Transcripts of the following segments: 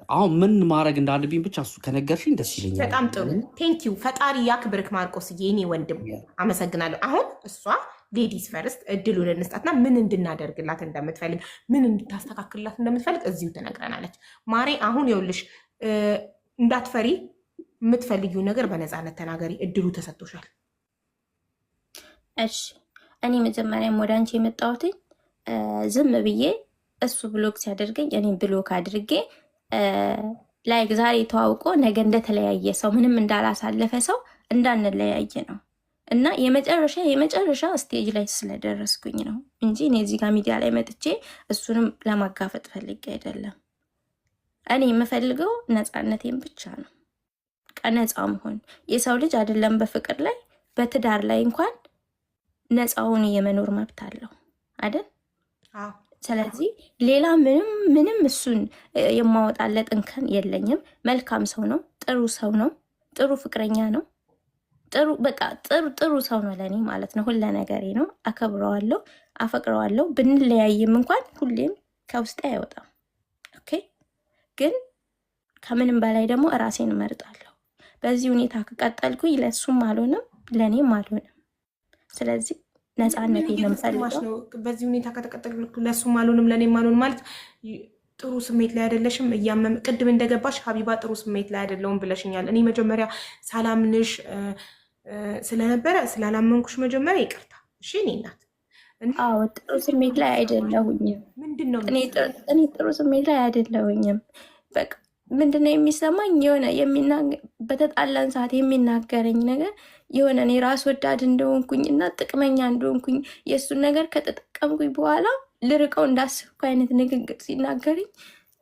አሁን ምን ማድረግ እንዳለብኝ ብቻ እሱ ከነገርሽኝ ደስ ይለኛል። በጣም ጥሩ ቴንኪው። ፈጣሪ ያክብርክ ማርቆስዬ፣ የኔ ወንድም አመሰግናለሁ። አሁን እሷ ሌዲስ ፈርስት እድሉን እንስጣትና ምን እንድናደርግላት እንደምትፈልግ ምን እንድታስተካክልላት እንደምትፈልግ እዚሁ ትነግረናለች። ማሬ አሁን ይኸውልሽ እንዳትፈሪ፣ የምትፈልጊው ነገር በነፃነት ተናገሪ፣ እድሉ ተሰጥቶሻል። እሺ እኔ መጀመሪያም ወደ አንቺ የመጣሁት ዝም ብዬ እሱ ብሎክ ሲያደርገኝ እኔም ብሎክ አድርጌ ላይክ ዛሬ ተዋውቆ ነገ እንደተለያየ ሰው ምንም እንዳላሳለፈ ሰው እንዳንለያየ ነው እና የመጨረሻ ስቴጅ ላይ ስለደረስኩኝ ነው እንጂ እኔ እዚህ ጋር ሚዲያ ላይ መጥቼ እሱንም ለማጋፈጥ ፈልጌ አይደለም። እኔ የምፈልገው ነፃነቴን ብቻ ነው። ነፃ መሆን የሰው ልጅ አይደለም በፍቅር ላይ በትዳር ላይ እንኳን ነፃውን የመኖር መብት አለው አይደል? ስለዚህ ሌላ ምንም እሱን የማወጣለት እንከን የለኝም። መልካም ሰው ነው፣ ጥሩ ሰው ነው፣ ጥሩ ፍቅረኛ ነው፣ ጥሩ ሰው ነው ለእኔ ማለት ነው። ሁለ ነገሬ ነው። አከብረዋለሁ፣ አፈቅረዋለሁ። ብንለያይም እንኳን ሁሌም ከውስጤ አይወጣም። ኦኬ። ግን ከምንም በላይ ደግሞ እራሴን እመርጣለሁ። በዚህ ሁኔታ ከቀጠልኩኝ ለእሱም አልሆንም ለእኔም አልሆንም። ስለዚህ ነፃነት ነው። በዚህ ሁኔታ ከተቀጠልኩ ለእሱም አልሆንም ለእኔም አልሆንም ማለት ጥሩ ስሜት ላይ አይደለሽም። እያመመ ቅድም እንደገባሽ ሀቢባ ጥሩ ስሜት ላይ አይደለውም ብለሽኛል። እኔ መጀመሪያ ሳላምንሽ ስለነበረ ስላላመንኩሽ መጀመሪያ ይቅርታ። እሺ እኔ እናት ጥሩ ስሜት ላይ አይደለሁኝም። ምንድን ነው እኔ ጥሩ ስሜት ላይ አይደለሁኝም። በቃ ምንድነው የሚሰማኝ የሆነ በተጣላን ሰዓት የሚናገረኝ ነገር የሆነ እኔ ራስ ወዳድ እንደሆንኩኝ እና ጥቅመኛ እንደሆንኩኝ የእሱን ነገር ከተጠቀምኩኝ በኋላ ልርቀው እንዳስብኩ አይነት ንግግር ሲናገርኝ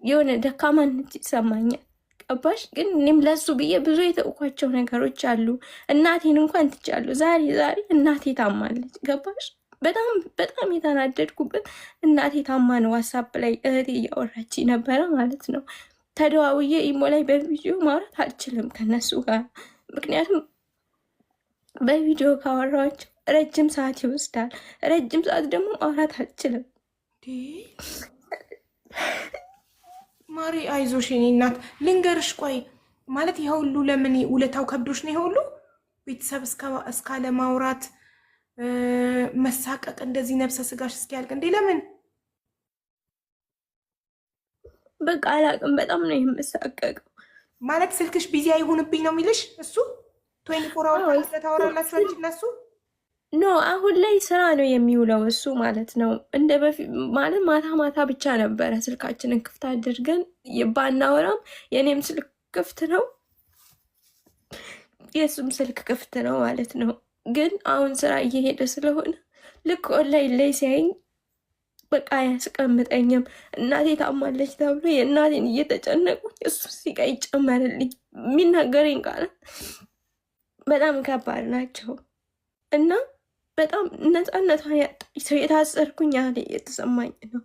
የሆነ ደካማነት ይሰማኛል። ገባሽ? ግን እኔም ለሱ ብዬ ብዙ የተውኳቸው ነገሮች አሉ። እናቴን እንኳን ትቻለሁ። ዛሬ እናቴ ታማለች። ገባሽ? በጣም የተናደድኩበት እናቴ ታማ ነው። ዋትሳፕ ላይ እህቴ እያወራች ነበረ ማለት ነው። ተደዋውዬ ኢሞ ላይ በቪዲዮ ማውራት አልችልም ከነሱ ጋር፣ ምክንያቱም በቪዲዮ ካወራኋቸው ረጅም ሰዓት ይወስዳል። ረጅም ሰዓት ደግሞ ማውራት አልችልም። ማሪ አይዞሽ የኔ እናት ልንገርሽ። ቆይ ማለት ይሄ ሁሉ ለምን ውለታው ከብዶሽ ነው? ይሄ ሁሉ ቤተሰብ እስካለ ማውራት መሳቀቅ፣ እንደዚህ ነፍሰ ስጋሽ እስኪያልቅ እንዴ? ለምን? በቃ አላቅም። በጣም ነው የምሳቀቀው። ማለት ስልክሽ ቢዚ አይሆንብኝ ነው የሚልሽ እሱ? 24 አወር ታወራላችሁ አንቺ እና እሱ? ኖ አሁን ላይ ስራ ነው የሚውለው እሱ ማለት ነው። እንደ በፊት ማለት ማታ ብቻ ነበረ ስልካችንን ክፍት አድርገን ባናወራም የኔም ስልክ ክፍት ነው የሱም ስልክ ክፍት ነው ማለት ነው። ግን አሁን ስራ እየሄደ ስለሆነ ልክ ኦንላይን ላይ ሲያይኝ በቃ አያስቀምጠኝም። እናቴ ታማለች ተብሎ የእናቴን እየተጨነቁኝ እሱ ሲቃ ይጨመርልኝ። የሚናገረኝ ቃላት በጣም ከባድ ናቸው እና በጣም ነፃነቷን ያጣች ሰው የታሰርኩኝ ያህል የተሰማኝ ነው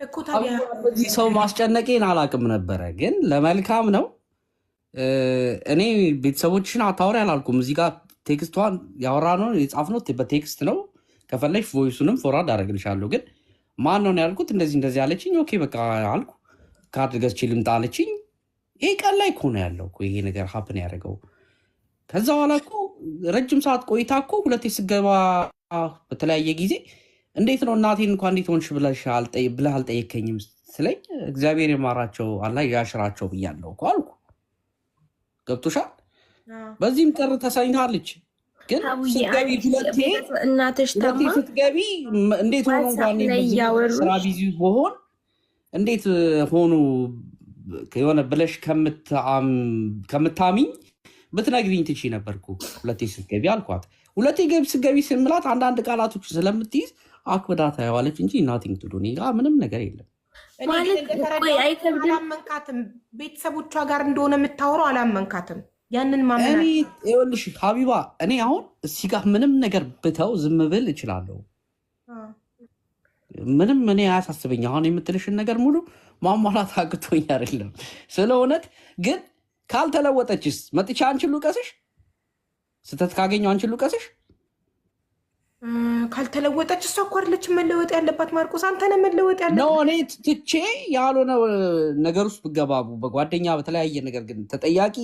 እኮ። ታዲያ በዚህ ሰው ማስጨነቄን አላቅም ነበረ፣ ግን ለመልካም ነው። እኔ ቤተሰቦችሽን አታወሪ አላልኩም። እዚህ ጋር ቴክስቷን ያወራ ነው የጻፍነው በቴክስት ነው። ከፈለሽ ቮይሱንም ፎርዋርድ አደረግልሻለሁ። ግን ማን ነው ያልኩት? እንደዚህ አለችኝ። ኦኬ በቃ አልኩ። ካርድ ገዝቼ ልምጣ አለችኝ። ይሄ ቀን ላይ እኮ ነው ያለው እኮ ይሄ ነገር ሀፕን ያደረገው። ከዛ በኋላ እኮ ረጅም ሰዓት ቆይታ እኮ ሁለቴ ስገባ በተለያየ ጊዜ እንዴት ነው እናቴን እንኳ እንዴት ሆንሽ ብለህ አልጠየከኝም ስለኝ እግዚአብሔር የማራቸው አላህ ያሽራቸው ብያለሁ እኮ አልኩ። ገብቶሻል? በዚህም ቀር ተሳኝታለች። ግን ስትገቢ ሁለቴ ስትገቢ እንዴት ሆኑ እንኳን ስራ ቢዚ በሆን እንዴት ሆኑ የሆነ ብለሽ ከምታሚኝ ብትነግሪኝ ትችይ ነበርኩ። ሁለቴ ስትገቢ አልኳት። ሁለቴ ስትገቢ ስምላት አንዳንድ ቃላቶች ስለምትይዝ አክብዳ ታየዋለች እንጂ ናቲንግ ቱ ዱ እኔ ጋር ምንም ነገር የለም። አላመንካትም። ቤተሰቦቿ ጋር እንደሆነ የምታወራው አላመንካትም። ያንን ይኸውልሽ ሀቢባ፣ እኔ አሁን እዚህ ጋር ምንም ነገር ብተው ዝም ብል እችላለሁ። ምንም እኔ አያሳስበኝ። አሁን የምትልሽን ነገር ሙሉ ማሟላት አቅቶኝ አይደለም ስለ እውነት። ግን ካልተለወጠችስ መጥቻ አንቺን ልውቀስሽ? ስህተት ካገኘው አንቺን ልውቀስሽ? ካልተለወጠች እሷ እኮ አይደለችም መለወጥ ያለባት ማርቆስ፣ አንተ ነህ መለወጥ ያለባት። ነው እኔ ትቼ ያልሆነ ነገር ውስጥ ብገባቡ በጓደኛ በተለያየ ነገር ግን ተጠያቂ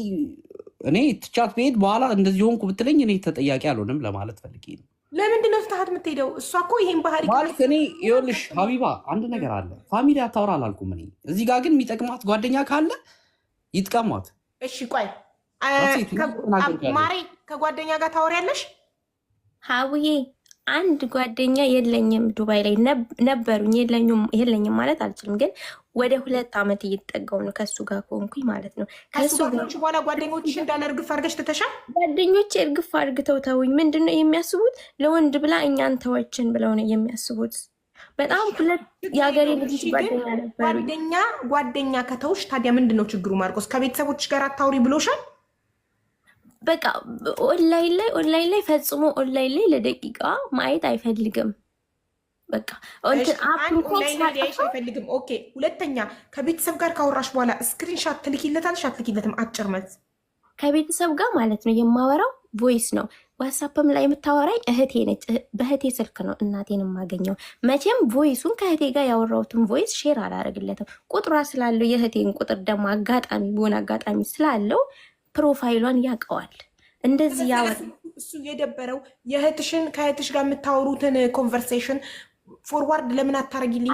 እኔ ትቻት ብሄድ በኋላ እንደዚህ ሆንኩ ብትለኝ እኔ ተጠያቂ አልሆንም ለማለት ፈልጌ ነው። ለምንድን ነው ትታት የምትሄደው? እሷ እኮ ይሄን ባህሪ ማለት እኔ ይኸውልሽ ሀቢባ አንድ ነገር አለ። ፋሚሊ አታውራ አላልኩም እኔ። እዚህ ጋር ግን የሚጠቅማት ጓደኛ ካለ ይጥቀሟት። እሺ ቆይ ማሬ ከጓደኛ ጋር ታወሪያለሽ? ሀቡዬ አንድ ጓደኛ የለኝም። ዱባይ ላይ ነበሩኝ። የለኝም ማለት አልችልም፣ ግን ወደ 2 ዓመት እየተጠጋው ነው ከሱ ጋር ከሆንኩኝ ማለት ነው። ከሱ በኋላ ጓደኞችሽ እንዳለ እርግፍ አድርገሽ ትተሻል? ጓደኞች እርግፍ አድርገው ተውኝ። ምንድን ነው የሚያስቡት? ለወንድ ብላ እኛን ተወችን ብለው ነው የሚያስቡት። በጣም 2 የሀገሬ ልጅ ጓደኛ ነበሩ። ጓደኛ ከተውሽ ታዲያ ምንድን ነው ችግሩ? ማርቆስ ከቤተሰቦች ጋር አታውሪ ብሎሻል? በቃ ኦንላይን ላይ ፈጽሞ ኦንላይን ላይ ለደቂቃ ማየት አይፈልግም። በቃ አይፈልግም። ኦኬ። ሁለተኛ ከቤተሰብ ጋር ካወራሽ በኋላ ስክሪንሻት ትልኪለታለሽ አትልኪለትም? አጭር መልስ። ከቤተሰብ ጋር ማለት ነው የማወራው ቮይስ ነው። ዋትሳፕም ላይ የምታወራኝ እህቴ ነች። በእህቴ ስልክ ነው እናቴን የማገኘው። መቼም ቮይሱን ከእህቴ ጋር ያወራሁትን ቮይስ ሼር አላደርግለትም። ቁጥሯ ስላለው የእህቴን ቁጥር ደግሞ አጋጣሚ በሆነ አጋጣሚ ስላለው ፕሮፋይሏን ያውቀዋል። እንደዚህ እሱ የደበረው የእህትሽን ከእህትሽ ጋር የምታወሩትን ኮንቨርሴሽን ፎርዋርድ ለምን አታረጊልኝ?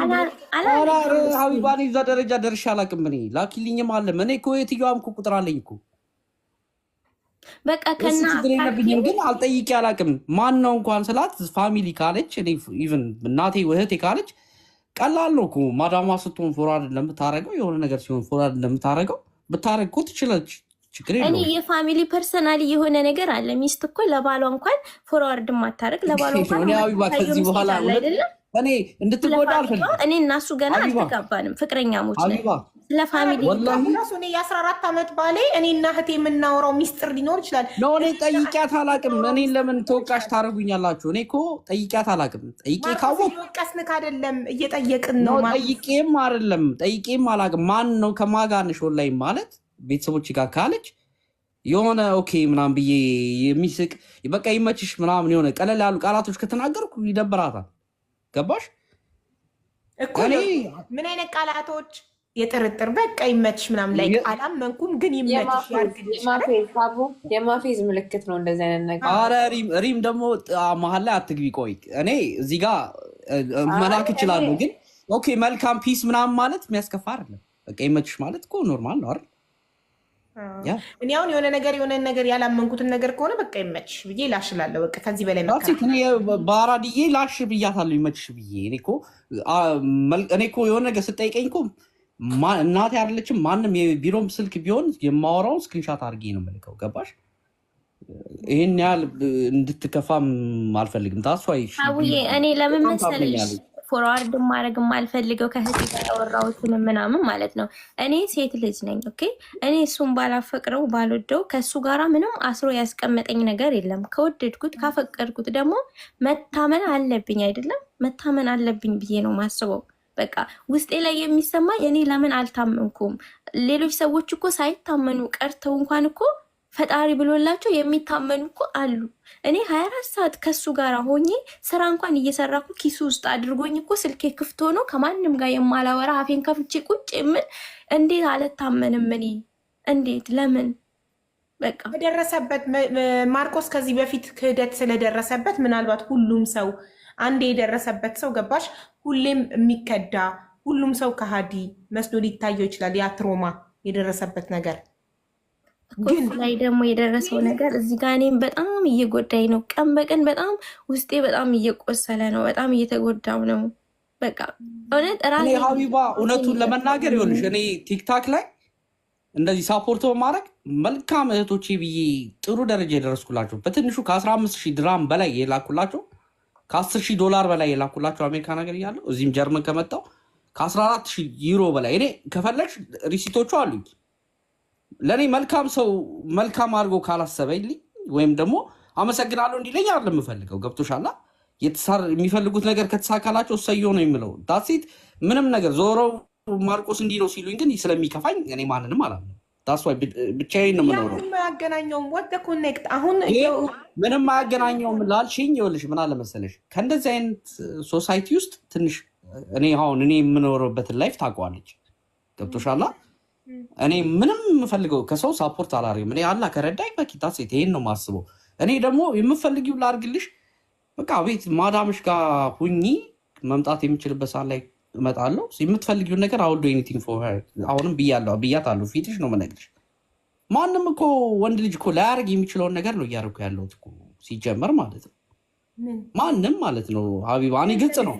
ሀቢባን እዛ ደረጃ ደርሼ አላውቅም። እኔ ላኪልኝም አለ እኔ እኮ የትኛዋም እኮ ቁጥር አለኝ እኮ በቃ ከና ችግር የለብኝም፣ ግን አልጠይቄ አላውቅም። ማን ነው እንኳን ስላት ፋሚሊ ካለች ኢቨን እናቴ እህቴ ካለች ቀላል ነው እኮ ማዳማ ስትሆን ፎርዋርድ እንደምታረገው የሆነ ነገር ሲሆን ፎርዋርድ እንደምታረገው ብታረግ እኮ ትችላለች። እኔ የፋሚሊ ፐርሰናል የሆነ ነገር አለ። ሚስት እኮ ለባሏ እንኳን ፎርዋርድ ማታረግ ለባሏ እንኳን ከዚህ በኋላ እኔ እንድትጎዳ አልፈልግም። እኔ እና እሱ ገና አልተጋባንም፣ ፍቅረኛሞች ነን። ለፋሚሊ ራሱ እኔ የ14 ዓመት ባሌ እኔ እና እህቴ የምናወራው ሚስጥር ሊኖር ይችላል። ነው እኔ ጠይቂያት አላውቅም። እኔን ለምን ተወቃሽ ታደርጉኛላችሁ? እኔ እኮ ጠይቂያት አላውቅም። ጠይቄ ካወቅ ወቀስንክ አይደለም እየጠየቅን ነው። ጠይቄም አይደለም ጠይቄም አላውቅም። ማን ነው ከማጋንሽ ኦንላይን ማለት ቤተሰቦች ጋር ካለች የሆነ ኦኬ ምናምን ብዬ የሚስቅ በቃ ይመችሽ ምናምን የሆነ ቀለል ያሉ ቃላቶች ከተናገርኩ ይደብራታል። ገባሽ? ምን አይነት ቃላቶች? የጥርጥር በቃ ይመችሽ ምናምን ላይ አላመንኩም፣ ግን ይመችሽ የማፌዝ ምልክት ነው እንደዚህ አይነት ነገር። ኧረ ሪም ደግሞ መሀል ላይ አትግቢ። ቆይ እኔ እዚህ ጋር መላክ እችላለሁ፣ ግን ኦኬ መልካም ፒስ ምናምን ማለት የሚያስከፋ አይደለም። በቃ ይመችሽ ማለት እኮ ኖርማል ነው አይደል? እኔ አሁን የሆነ ነገር ያላመንኩትን ነገር ከሆነ በቃ ይመችሽ ብዬ ላሽላለሁ። በቃ ከዚህ በላይ በአራድዬ ላሽ ብያታለሁ ይመችሽ ብዬ። እኔ እኮ የሆነ ነገር ስጠይቀኝ እኮ እናቴ አይደለችም ማንም የቢሮም ስልክ ቢሆን የማወራውን ስክሪንሻት አድርጌ ነው የምልከው። ገባሽ? ይህን ያህል እንድትከፋም አልፈልግም። ታስዋይ እኔ ለምን መሰለሽ ፎርዋርድ ማድረግ የማልፈልገው ከህት ጋር ያወራሁትን ምናምን ማለት ነው። እኔ ሴት ልጅ ነኝ። ኦኬ እኔ እሱን ባላፈቅረው ባልወደው ከእሱ ጋራ ምንም አስሮ ያስቀመጠኝ ነገር የለም። ከወደድኩት ካፈቀድኩት ደግሞ መታመን አለብኝ አይደለም? መታመን አለብኝ ብዬ ነው ማስበው። በቃ ውስጤ ላይ የሚሰማኝ እኔ ለምን አልታመንኩም? ሌሎች ሰዎች እኮ ሳይታመኑ ቀርተው እንኳን እኮ ፈጣሪ ብሎላቸው የሚታመኑ እኮ አሉ። እኔ 24 ሰዓት ከሱ ጋር ሆኜ ስራ እንኳን እየሰራኩ ኪሱ ውስጥ አድርጎኝ እኮ ስልኬ ክፍት ሆኖ ከማንም ጋር የማላወራ አፌን ከፍቼ ቁጭ የምል እንዴት አልታመንም? እኔ እንዴት ለምን በቃ የደረሰበት ማርቆስ ከዚህ በፊት ክህደት ስለደረሰበት ምናልባት ሁሉም ሰው አንዴ የደረሰበት ሰው ገባሽ፣ ሁሌም የሚከዳ ሁሉም ሰው ከሃዲ መስሎ ሊታየው ይችላል። ያ ትሮማ የደረሰበት ነገር ግን ላይ ደግሞ የደረሰው ነገር እዚህ ጋር እኔም በጣም እየጎዳኝ ነው። ቀን በቀን በጣም ውስጤ በጣም እየቆሰለ ነው። በጣም እየተጎዳው ነው። በቃ እውነት ራሴ ሀቢባ እውነቱን ለመናገር ይኸውልሽ እኔ ቲክታክ ላይ እንደዚህ ሳፖርት በማድረግ መልካም እህቶቼ ብዬ ጥሩ ደረጃ የደረስኩላቸው በትንሹ ከ15,000 ድራም በላይ የላኩላቸው ከ10,000 በላይ የላኩላቸው አሜሪካ ነገር እያለሁ እዚህም ጀርመን ከመጣሁ ከ14,000 ዩሮ በላይ እኔ ከፈለግሽ ሪሲቶቹ አሉኝ። ለእኔ መልካም ሰው መልካም አድርጎ ካላሰበልኝ ወይም ደግሞ አመሰግናለሁ እንዲለኝ አይደለም የምፈልገው። ገብቶሻላ? የሚፈልጉት ነገር ከተሳካላቸው እሰየው ነው የምለው። ዳሴት ምንም ነገር ዞረው ማርቆስ እንዲህ ነው ሲሉኝ ግን ስለሚከፋኝ እኔ ማንንም አላምንም። ታስዋይ ብቻዬን ነው የምኖረው። ምንም አያገናኘውም። ወደ ኮኔክት አሁን ምንም አያገናኘውም ላልሽኝ ይኸውልሽ ምን አለ መሰለሽ ከእንደዚህ አይነት ሶሳይቲ ውስጥ ትንሽ እኔ የምኖርበትን ላይፍ ታውቀዋለች። ገብቶሻላ? እኔ ምንም የምፈልገው ከሰው ሳፖርት አላደርግም። እኔ አላ ከረዳኝ በቂታ ሴት ይሄን ነው የማስበው። እኔ ደግሞ የምፈልጊው ላድርግልሽ በቃ ቤት ማዳምሽ ጋር ሁኚ መምጣት የምችልበት ሰዓት ላይ እመጣለሁ። የምትፈልጊውን ነገር አውልዶ ኤኒቲንግ ፎር ሄር አሁንም ብያታለሁ። ፊትሽ ነው የምነግርሽ። ማንም እኮ ወንድ ልጅ እኮ ላያደርግ የሚችለውን ነገር ነው እያደረኩ ያለሁት እኮ ሲጀመር ማለት ነው። ማንም ማለት ነው ሀቢባ፣ እኔ ግልጽ ነው።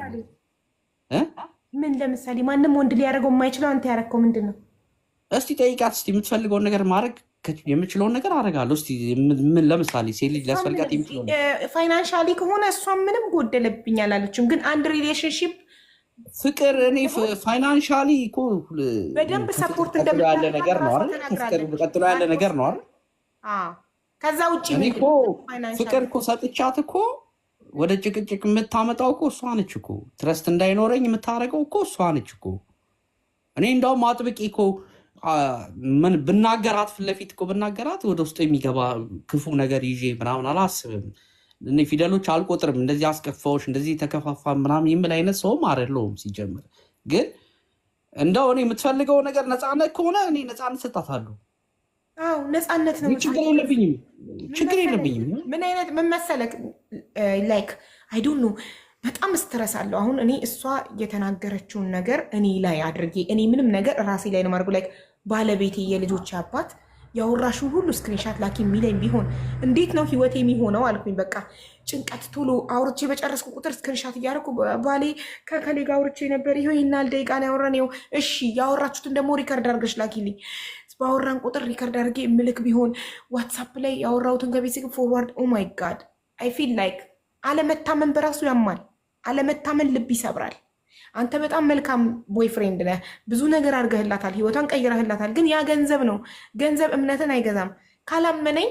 ምን ለምሳሌ ማንም ወንድ ሊያደርገው የማይችለው አንተ ያደረግከው ምንድን ነው? እስቲ ጠይቃት። እስቲ የምትፈልገውን ነገር ማድረግ የምችለውን ነገር አደርጋለሁ። እስቲ ምን ለምሳሌ ሴት ልጅ ሊያስፈልጋት የሚችለው ፋይናንሻሊ ከሆነ እሷም ምንም ጎደለብኝ አላለችም። ግን አንድ ሪሌሽንሽፕ ፍቅር እኔ ፋይናንሻሊ እኮ በደንብ ሰፖርት ያለ ነገር ነው አይደል? ቀጥሎ ያለ ነገር ነው አይደል? ከዛ ውጭ እኮ ፍቅር እኮ ሰጥቻት እኮ ወደ ጭቅጭቅ የምታመጣው እኮ እሷ ነች እኮ። ትረስት እንዳይኖረኝ የምታደርገው እኮ እሷ ነች እኮ። እኔ እንዳውም አጥብቄ እኮ ምን ብናገራት ፊት ለፊት እኮ ብናገራት ወደ ውስጥ የሚገባ ክፉ ነገር ይዤ ምናምን አላስብም። እኔ ፊደሎች አልቆጥርም። እንደዚህ አስከፋዎች እንደዚህ ተከፋፋ ምናምን የምል አይነት ሰውም አይደለሁም ሲጀምር። ግን እንደው እኔ የምትፈልገው ነገር ነፃነት ከሆነ እኔ ነፃነት ሰጣታለሁ። አዎ ነፃነት ነው። ችግር የለብኝም። ምን መሰለክ ላይክ አይ ዶንት ኖ በጣም ስትረስ አለው። አሁን እኔ እሷ የተናገረችውን ነገር እኔ ላይ አድርጌ እኔ ምንም ነገር ራሴ ላይ ነው ማድረጉ። ላይክ ባለቤቴ የልጆች አባት ያወራሽውን ሁሉ ስክሪንሻት ላኪ የሚለኝ ቢሆን እንዴት ነው ህይወቴ የሚሆነው አልኩኝ። በቃ ጭንቀት ቶሎ አውርቼ በጨረስኩ ቁጥር ስክሪንሻት እያደረኩ ባሌ ከከሌ ጋር አውርቼ ነበር፣ ይኸው ይናል ደቂቃ ነው ያወራነው። እሺ ያወራችሁትን ደግሞ ሪከርድ አድርገሽ ላኪልኝ። ባወራን ቁጥር ሪከርድ አድርጌ ምልክ ቢሆን ዋትሳፕ ላይ ያወራሁትን ከቤት ፎርዋርድ። ኦ ማይ ጋድ አይ ፊል ላይክ አለመታመን በራሱ ያማል። አለመታመን ልብ ይሰብራል። አንተ በጣም መልካም ቦይፍሬንድ ነህ፣ ብዙ ነገር አድርገህላታል፣ ህይወቷን ቀይረህላታል። ግን ያ ገንዘብ ነው። ገንዘብ እምነትን አይገዛም። ካላመነኝ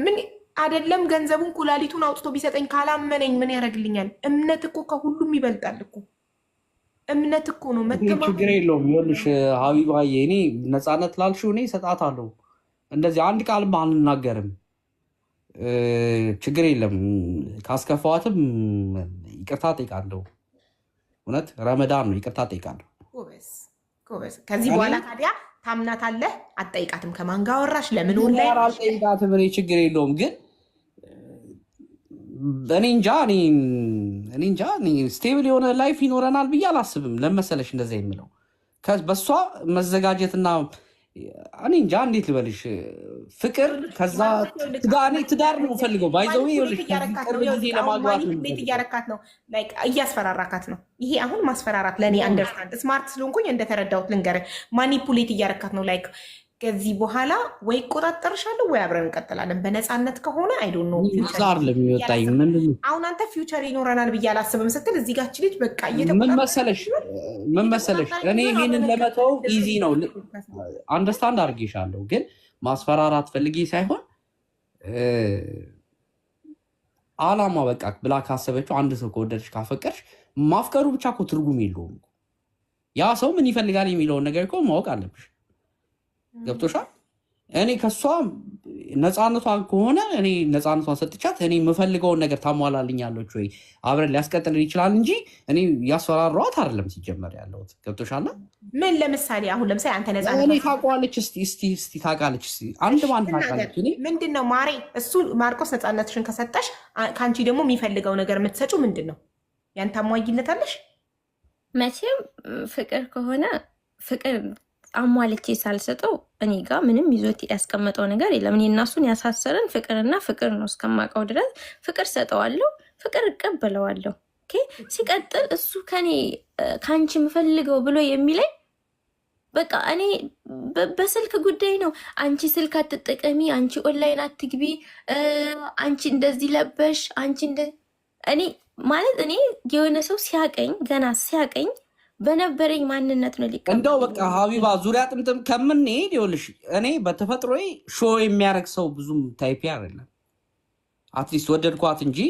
ምን አይደለም ገንዘቡን ኩላሊቱን አውጥቶ ቢሰጠኝ ካላመነኝ ምን ያደርግልኛል? እምነት እኮ ከሁሉም ይበልጣል እኮ። እምነት እኮ ነው መተማመን። ችግር የለውም። ይኸውልሽ ሀቢባዬ እኔ ነፃነት ላልሽው እኔ እሰጣታለሁ። እንደዚህ አንድ ቃልም አልናገርም። ችግር የለም። ካስከፋዋትም ይቅርታ ጠይቃለሁ። እውነት ረመዳን ነው፣ ይቅርታ ጠይቃለሁ። ጎበዝ። ከዚህ በኋላ ታዲያ ታምናታለህ? አትጠይቃትም? ከማን ጋር አወራሽ? ለምን ላይ አልጠይቃትም? እኔ ችግር የለውም። ግን እኔ እንጃ ስቴብል የሆነ ላይፍ ይኖረናል ብዬ አላስብም። ለመሰለሽ እንደዛ የምለው በእሷ መዘጋጀትና እኔ እንጃ እንዴት ልበልሽ፣ ፍቅር ከዛ ትዳር ነው ፈልገው ባይዘው ለማግባት እያረካት ነው፣ እያስፈራራካት ነው። ይሄ አሁን ማስፈራራት ለእኔ አንደርስታንድ ስማርት ስለሆንኩኝ እንደተረዳሁት ልንገርህ፣ ማኒፑሌት እያረካት ነው። ላይክ ከዚህ በኋላ ወይ እቆጣጠርሻለሁ ወይ አብረን እንቀጥላለን። በነፃነት ከሆነ አይዶን ነው አሁን አንተ ፊውቸር ይኖረናል ብዬ አላስብም ስትል እዚህ ጋች ልጅ በቃ ምን መሰለሽ እኔ ይህንን ለመተው ኢዚ ነው፣ አንደርስታንድ አድርጌሻለሁ። ግን ማስፈራራት ፈልጌ ሳይሆን አላማ በቃ ብላ ካሰበችው አንድ ሰው ከወደድሽ ካፈቀርሽ ማፍቀሩ ብቻ እኮ ትርጉም የለውም። ያ ሰው ምን ይፈልጋል የሚለውን ነገር እኮ ማወቅ አለብሽ። ገብቶሻል? እኔ ከሷ ነፃነቷ ከሆነ እኔ ነፃነቷን ሰጥቻት እኔ የምፈልገውን ነገር ታሟላልኛለች ወይ አብረን ሊያስቀጥልን ይችላል እንጂ እኔ ያስፈራሯት አይደለም ሲጀመር ያለሁት። ገብቶሻል? ምን ለምሳሌ አሁን ለምሳሌ አንተ ነፃነት እኔ ታውቀዋለች። እስቲ ታውቃለች። አንድ ማን ታውቃለች? እኔ ምንድን ነው ማሬ፣ እሱ ማርቆስ ነፃነትሽን ከሰጠሽ ከአንቺ ደግሞ የሚፈልገው ነገር የምትሰጪው ምንድን ነው? ያን ታሟይለታለሽ? መቼም ፍቅር ከሆነ ፍቅር አሟልቼ ሳልሰጠው እኔ ጋር ምንም ይዞት ያስቀመጠው ነገር የለም። እኔ እና እሱን ያሳሰረን ፍቅርና ፍቅር ነው። እስከማውቀው ድረስ ፍቅር ሰጠዋለሁ፣ ፍቅር እቀበለዋለሁ። ሲቀጥል እሱ ከአንቺ የምፈልገው ብሎ የሚለኝ በቃ እኔ በስልክ ጉዳይ ነው። አንቺ ስልክ አትጠቀሚ፣ አንቺ ኦንላይን አትግቢ፣ አንቺ እንደዚህ ለበሽ፣ አንቺ እኔ ማለት እኔ የሆነ ሰው ሲያቀኝ ገና ሲያቀኝ በነበረኝ ማንነት ነው ሊቀ እንደው በቃ ሀቢባ ዙሪያ ጥምጥም ከምንሄድ ይኸውልሽ እኔ በተፈጥሮዬ ሾው የሚያደርግ ሰው ብዙም ታይፒ አይደለም። አትሊስት ወደድኳት እንጂ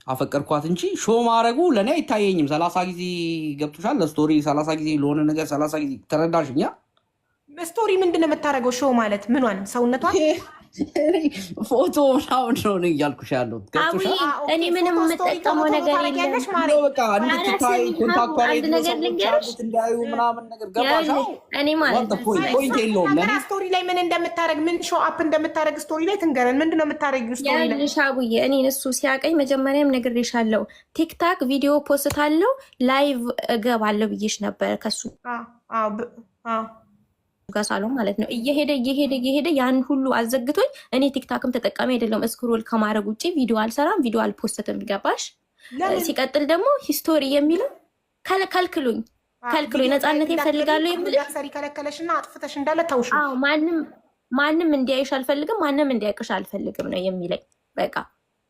አፈቀርኳት እንጂ ሾው ማድረጉ ለእኔ አይታየኝም። 30 ጊዜ ገብቶሻል ለስቶሪ 30 ጊዜ ለሆነ ነገር 30 ጊዜ ተረዳሽኛ? ስቶሪ ምንድን ነው የምታደርገው? ሾው ማለት ምኗን? ሰውነቷን ፎቶ ምናምን ነው እያልኩሽ ያለሁት። እኔ ምንም የምጠቀመው ነገር የለም። በቃ እንድትታይ ኮንታክቷ ላይ እንዳዩ ምናምን ነገር ገባሽ? እኔ ማለት ፖይንት የለውም። ስቶሪ ላይ ምን እንደምታደርግ ምን ሾው አፕ እንደምታደርግ ስቶሪ ላይ ትንገረን። ምንድን ነው የምታደርጊው ስቶሪ ላይ? ሻቡዬ እኔ እሱ ሲያቀኝ መጀመሪያም ነግሬሻለሁ። ቲክታክ ቪዲዮ ፖስት አለው ላይቭ እገባለሁ ብዬሽ ነበር ከሱ ጋሳሎ ማለት ነው። እየሄደ ያን ሁሉ አዘግቶኝ እኔ ቲክታክም ተጠቃሚ አይደለም። እስክሮል ከማድረግ ውጭ ቪዲዮ አልሰራም፣ ቪዲዮ አልፖስትም። ገባሽ? ሲቀጥል ደግሞ ሂስቶሪ የሚለው ከልክሉኝ ነፃነት ይፈልጋሉ የሚል ሰሪ ከለከለሽና አጥፍተሽ እንዳለ ተውሽ። ማንም እንዲያይሽ አልፈልግም፣ ማንም እንዲያውቅሽ አልፈልግም ነው የሚለኝ። በቃ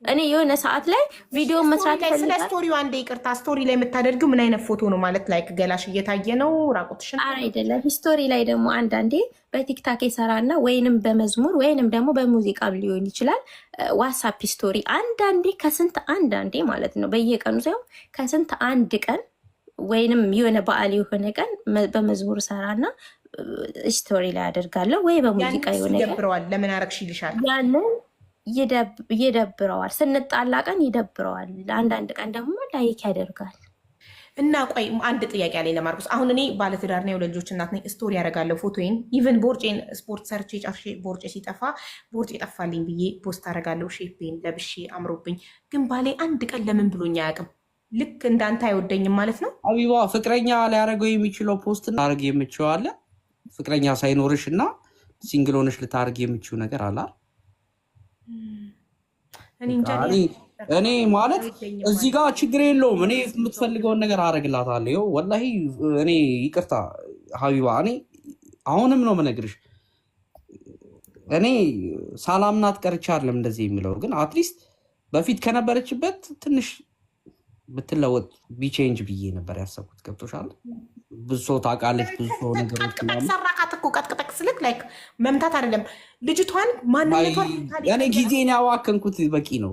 እኔ የሆነ ሰዓት ላይ ቪዲዮ መስራት ላይ ስለ ስቶሪው አንዴ ይቅርታ፣ ስቶሪ ላይ የምታደርጊው ምን አይነት ፎቶ ነው? ማለት ላይክ ገላሽ እየታየ ነው ራቁትሽን? አይደለም። ሂስቶሪ ላይ ደግሞ አንዳንዴ በቲክታክ የሰራና ወይንም በመዝሙር ወይንም ደግሞ በሙዚቃ ሊሆን ይችላል። ዋትስአፕ ስቶሪ አንዳንዴ ከስንት አንዳንዴ ማለት ነው፣ በየቀኑ ሳይሆን ከስንት አንድ ቀን ወይንም የሆነ በዓል የሆነ ቀን በመዝሙር ሰራና ስቶሪ ላይ አደርጋለሁ ወይ በሙዚቃ የሆነ ቀን ይደብረዋል። ለምን አረግሽ ይልሻል። ያንን ይደብረዋል። ስንጣላ ቀን ይደብረዋል። አንዳንድ ቀን ደግሞ ላይክ ያደርጋል። እና ቆይ አንድ ጥያቄ አለኝ ለማርቆስ። አሁን እኔ ባለትዳር ነኝ፣ የሁለት ልጆች እናት ነኝ። ስቶሪ ያደርጋለሁ ፎቶዬን፣ ኢቨን ቦርጬን ስፖርት ሰርቼ ጨርሼ ቦርጬ ሲጠፋ ቦርጬ ጠፋልኝ ብዬ ፖስት አደርጋለሁ። ሼፔን ለብሼ አምሮብኝ። ግን ባሌ አንድ ቀን ለምን ብሎኝ አያውቅም። ልክ እንዳንተ አይወደኝም ማለት ነው። አቢባ ፍቅረኛ ሊያደርገው የሚችለው ፖስት ላደርግ የምችው አለ። ፍቅረኛ ሳይኖርሽ እና ሲንግል ሆነሽ ልታደርግ የምችው ነገር አለ። እኔ ማለት እዚህ ጋር ችግር የለውም። እኔ የምትፈልገውን ነገር አደርግላታለሁ። ወላሂ እኔ ይቅርታ ሀቢባ፣ እኔ አሁንም ነው የምነግርሽ። እኔ ሳላምናት ቀርቼ አይደለም እንደዚህ የሚለው፣ ግን አትሊስት በፊት ከነበረችበት ትንሽ ብትለወጥ ቢቼንጅ ብዬ ነበር ያሰብኩት። ገብቶሻል? ብዙ ሰው ታውቃለች፣ ብዙ ሰው ነገሮች ሰራቃት እኮ ቀጥቅጠቅ ስልክ ላይክ መምታት አይደለም ልጅቷን ማንነቷን እኔ ጊዜን ያዋከንኩት በቂ ነው።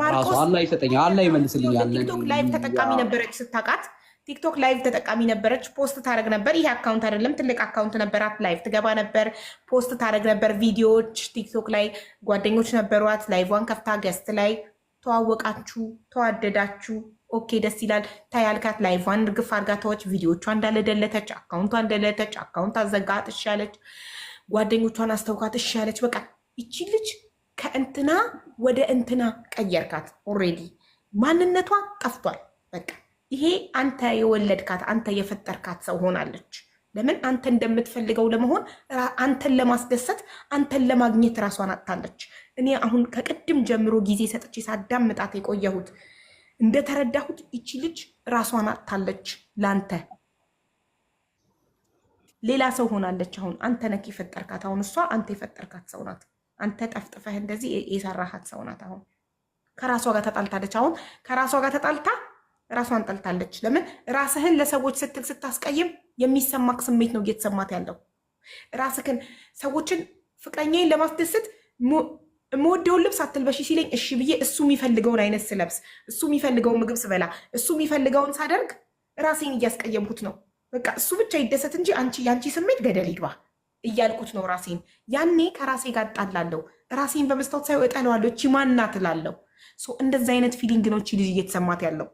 ራሱ አላህ ይሰጠኛል፣ አላህ ይመልስልኛል። ቲክቶክ ላይቭ ተጠቃሚ ነበረች ስታውቃት፣ ቲክቶክ ላይቭ ተጠቃሚ ነበረች። ፖስት ታደርግ ነበር። ይሄ አካውንት አይደለም ትልቅ አካውንት ነበራት። ላይቭ ትገባ ነበር፣ ፖስት ታደርግ ነበር ቪዲዮዎች። ቲክቶክ ላይ ጓደኞች ነበሯት። ላይቭዋን ከፍታ ገስት ላይ ተዋወቃችሁ፣ ተዋደዳችሁ። ኦኬ ደስ ይላል። ታያልካት ላይቫን እርግፍ አድርጋ ተወች። ቪዲዮቿ እንዳለደለተች፣ አካውንቷ እንደለተች፣ አካውንት አዘጋት እሻለች፣ ጓደኞቿን አስተውካት እሻለች። በቃ ይቺ ልጅ ከእንትና ወደ እንትና ቀየርካት። ኦልሬዲ ማንነቷ ጠፍቷል። በቃ ይሄ አንተ የወለድካት አንተ የፈጠርካት ሰው ሆናለች። ለምን አንተ እንደምትፈልገው ለመሆን አንተን ለማስደሰት አንተን ለማግኘት ራሷን አጥታለች። እኔ አሁን ከቅድም ጀምሮ ጊዜ ሰጥቼ ሳዳምጣት የቆየሁት እንደተረዳሁት ይቺ ልጅ ራሷን አጥታለች። ለአንተ ሌላ ሰው ሆናለች። አሁን አንተ ነክ የፈጠርካት። አሁን እሷ አንተ የፈጠርካት ሰው ናት። አንተ ጠፍጥፈህ እንደዚህ የሰራሃት ሰው ናት። አሁን ከራሷ ጋር ተጣልታለች። አሁን ከራሷ ጋር ተጣልታ ራሷን ጠልታለች። ለምን ራስህን ለሰዎች ስትል ስታስቀይም የሚሰማክ ስሜት ነው እየተሰማት ያለው። ራስህን ሰዎችን ፍቅረኛዬን ለማስደሰት የምወደውን ልብስ አትልበሺ ሲለኝ እሺ ብዬ እሱ የሚፈልገውን አይነት ስለብስ፣ እሱ የሚፈልገውን ምግብ ስበላ፣ እሱ የሚፈልገውን ሳደርግ ራሴን እያስቀየምኩት ነው። በቃ እሱ ብቻ ይደሰት እንጂ የአንቺ ስሜት ገደል ይግባ እያልኩት ነው ራሴን። ያኔ ከራሴ ጋር እጣላለሁ። ራሴን በመስታወት ሳይሆን እጠለዋለሁ። እቺ ማን ናት እላለሁ። እንደዚህ አይነት ፊሊንግ ነው እቺ ልጅ እየተሰማት ያለው።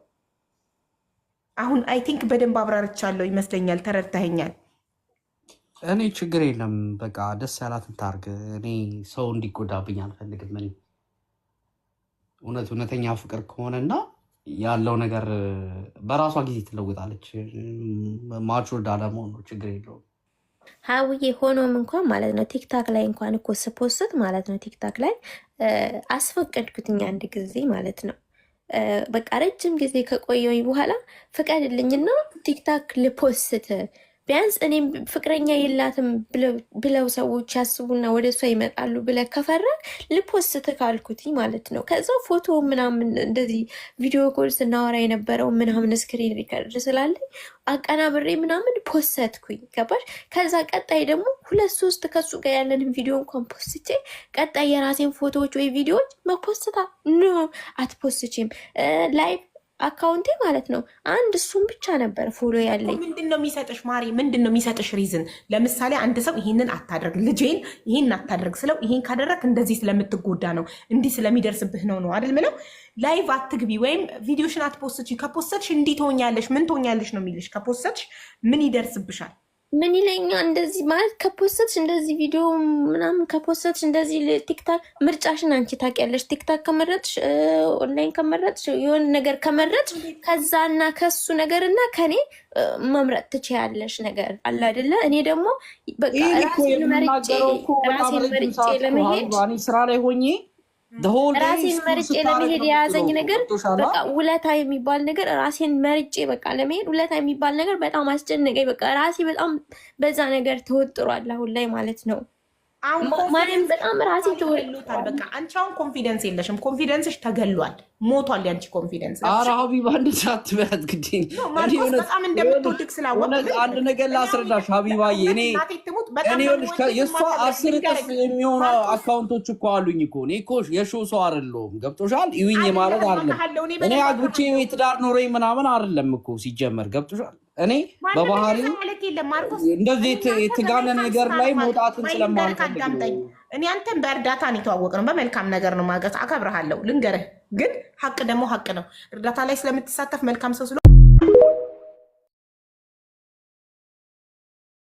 አሁን አይ ቲንክ በደንብ አብራርቻለሁ ይመስለኛል። ተረድተኸኛል? እኔ ችግር የለም በቃ ደስ ያላትን ታርግ። እኔ ሰው እንዲጎዳብኝ አልፈልግም። እኔ እውነተኛ ፍቅር ከሆነና ያለው ነገር በራሷ ጊዜ ትለውጣለች። ማቹርድ አለመሆን ነው፣ ችግር የለውም። ሀውዬ ሆኖም እንኳን ማለት ነው ቲክታክ ላይ እንኳን እኮ ስፖስት ማለት ነው ቲክታክ ላይ አስፈቀድኩትኝ አንድ ጊዜ ማለት ነው። በቃ ረጅም ጊዜ ከቆየሁኝ በኋላ ፍቀድልኝና ቲክታክ ልፖስት ቢያንስ እኔም ፍቅረኛ የላትም ብለው ሰዎች ያስቡና ወደ እሷ ይመጣሉ ብለህ ከፈራህ ልፖስት ካልኩት ማለት ነው። ከዛ ፎቶ ምናምን እንደዚህ ቪዲዮ ኮል ስናወራ የነበረው ምናምን ስክሪን ሪከርድ ስላለኝ አቀናብሬ ምናምን ፖስትኩኝ። ገባሽ? ከዛ ቀጣይ ደግሞ 2-3 ከሱ ጋር ያለንን ቪዲዮ እንኳን ፖስቼ ቀጣይ የራሴን ፎቶዎች ወይ ቪዲዮዎች መፖስታ ኖ አትፖስችም ላይቭ አካውንቴ ማለት ነው አንድ እሱም ብቻ ነበር ፎሎ ያለኝ። ምንድነው የሚሰጥሽ ማሪ? ምንድነው የሚሰጥሽ ሪዝን? ለምሳሌ አንድ ሰው ይሄንን አታደርግ ልጄን ይሄን አታደርግ ስለው ይሄን ካደረግ እንደዚህ ስለምትጎዳ ነው እንዲህ ስለሚደርስብህ ነው አይደል ምለው። ላይቭ አትግቢ ወይም ቪዲዮሽን አትፖስትሽ። ከፖስትሽ እንዲህ ትሆኛለሽ ምን ትሆኛለሽ ነው የሚልሽ። ከፖስትሽ ምን ይደርስብሻል? ምን ይለኛ እንደዚህ ማለት ከፖስትሽ እንደዚህ ቪዲዮ ምናምን ከፖስትሽ እንደዚህ ቲክታክ ምርጫሽን አንቺ ታውቂያለሽ። ቲክታክ ከመረጥሽ ኦንላይን ከመረጥሽ የሆነ ነገር ከመረጥሽ ከዛና ከሱ ነገርና ከኔ መምረጥ ትችያለሽ ነገር አለ አይደለ? እኔ ደግሞ በቃ ራሴን መርጬ ለመሄድ ስራ ላይ ሆኜ ራሴን መርጬ ለመሄድ የያዘኝ ነገር በቃ ውለታ የሚባል ነገር ራሴን መርጬ በቃ ለመሄድ ውለታ የሚባል ነገር በጣም አስጨነቀኝ። በቃ ራሴ በጣም በዛ ነገር ተወጥሯል አሁን ላይ ማለት ነው። ማንም በጣም ራሴ ተወጥሯል። በቃ አንቺ አሁን ኮንፊደንስ የለሽም። ኮንፊደንስሽ ተገሏል፣ ሞቷል። ያንቺ ኮንፊደንስ ኧረ ሀቢባ እንደዛ አትበያት ግዴ። ማርቆስ በጣም እንደምትወድቅ ስላወቅ አንድ ነገር ላስረዳሽ ሀቢባዬ። እኔ የእሷ 10 እጥፍ የሚሆኑ አካውንቶች እኮ አሉኝ እኮ። እኔ እኮ የሾው ሰው አይደለሁም ገብቶሻል? ይውኝ ማለት አይደለም። እኔ አግብቼ ትዳር ኖረኝ ምናምን አይደለም እኮ ሲጀመር ገብቶሻል? እኔ በባህሪ እንደዚህ የተጋነነ ነገር ላይ መውጣትን ስለማልፈልግ እኔ አንተን በእርዳታ ነው የተዋወቅነው። በመልካም ነገር ነው ማገት አከብርሃለሁ። ልንገርህ ግን ሀቅ ደግሞ ሀቅ ነው። እርዳታ ላይ ስለምትሳተፍ መልካም ሰው